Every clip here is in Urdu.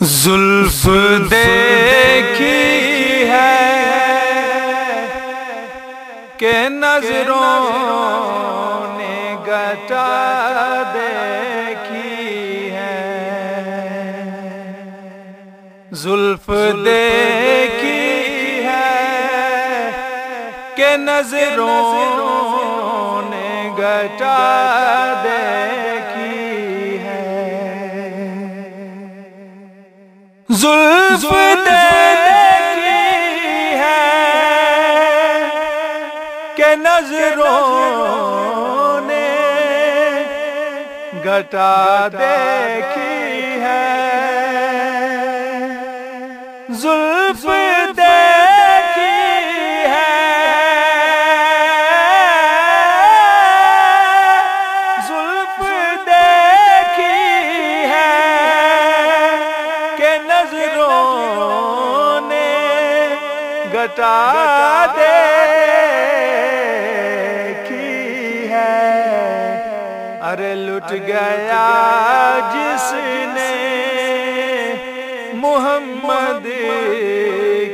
زلف دیکھی ہے کہ نظروں نے گٹا دیکھی ہے، زلف دیکھی ہے کہ نظروں نے گٹا دیکھی ہے، زلف دیکھی ہے کہ نظروں نے گٹا دیکھی ہے، زلف دیکھی ہے، زلف دیکھی ہے کہ نظروں نے گٹا دیکھی ہے، ارے لٹ گیا جس نے محمد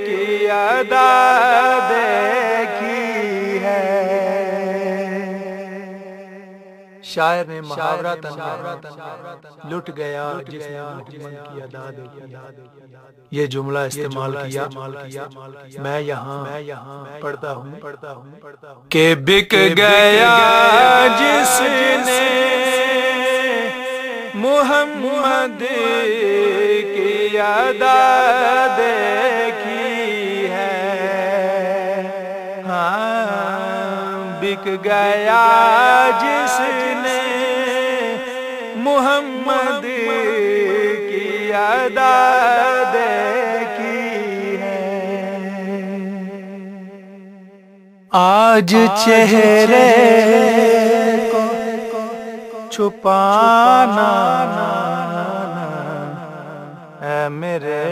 کی ادا دیکھی ہے۔ شاعر نے محاورہ لٹ گیا جس نے محمد کی ادا دیکھی، یہ جملہ استعمال کیا، میں یہاں پڑھتا ہوں کہ بک گیا جس نے محمد کی ادا دیکھی ہے، ہاں بک گیا جس نے محمد کی ادا دیکھی ہے، آج چہرے کو چھپانا اے میرے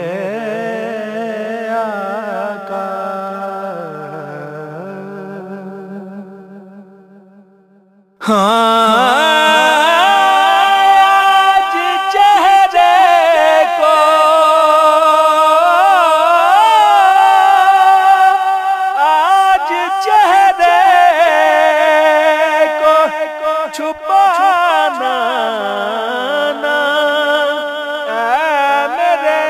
آقا، آج چہرے کو آج چہرے کو چھپانا اے میرے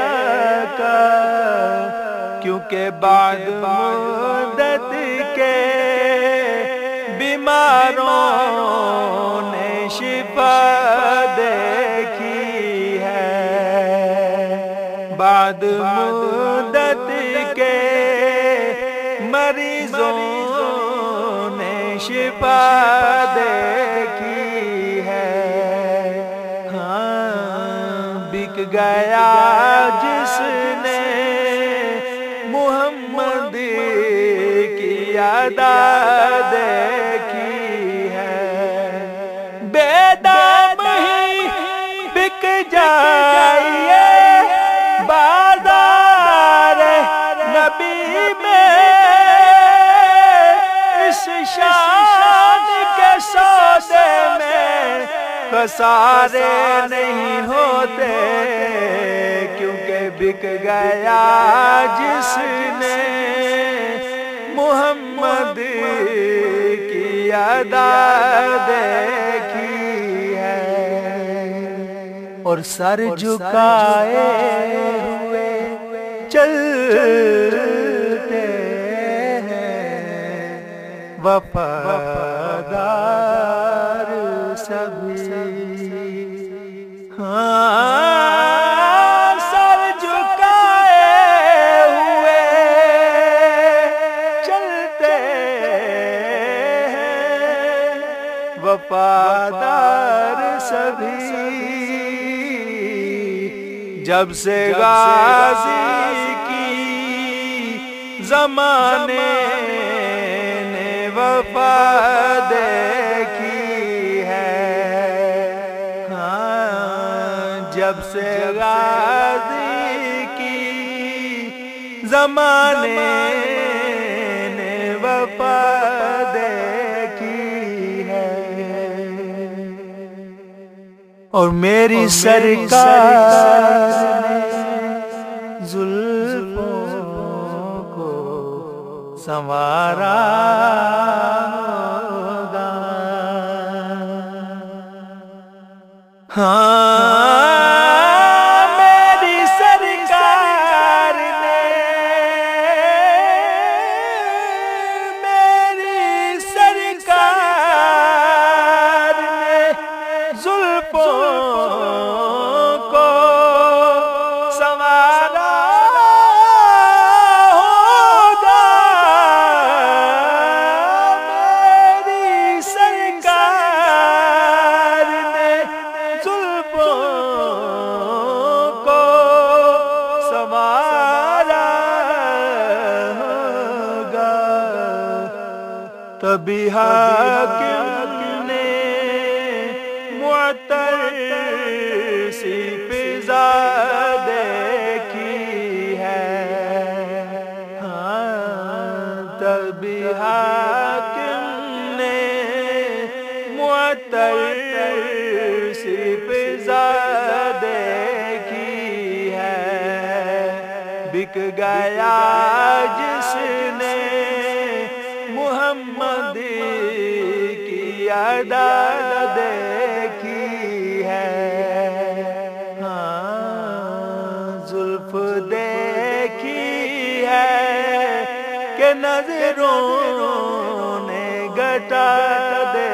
آقا، کیونکہ بعد مدت کے بیماروں نے شفا دیکھی ہے، بعد مدت کے مریضوں نے شفا دیکھی ہے، ہاں بک گیا جس نے محمد کی ادا دیکھی ہے، بے دام ہی بک جائیے بازار نبی میں، اس شان کے سودے میں خسارے نہیں ہوتے، کیونکہ بک گیا جس نے محمد کی ادا دیکھی ہے، اور سر جھکائے ہوئے چلتے ہیں وفادار سبھی، ہاں سر جھکائے ہوئے چلتے ہیں وفادار سبھی، جب سے غازی کی زمانے نے وفا دیکھی ہے، ہاں جب سے غازی کی زمانے نے وفا دیکھی ہے، اور میری سرکار نے زلفوں کو سنوارا ہوگا. میری سرکار نے زلفوں کو سنوارا ہوگا. میری سرکار نے زلفوں کو سنوارا ہوگا. تبھی حاکم نے معطر سی فضا دیکھی ہے. تبھی حاکم نے معطر سی فضا دیکھی ہے. بک گیا جس نے محمد کی ادا دیکھی ہے. زلف دیکھی ہے کہ نظروں نے گٹا دے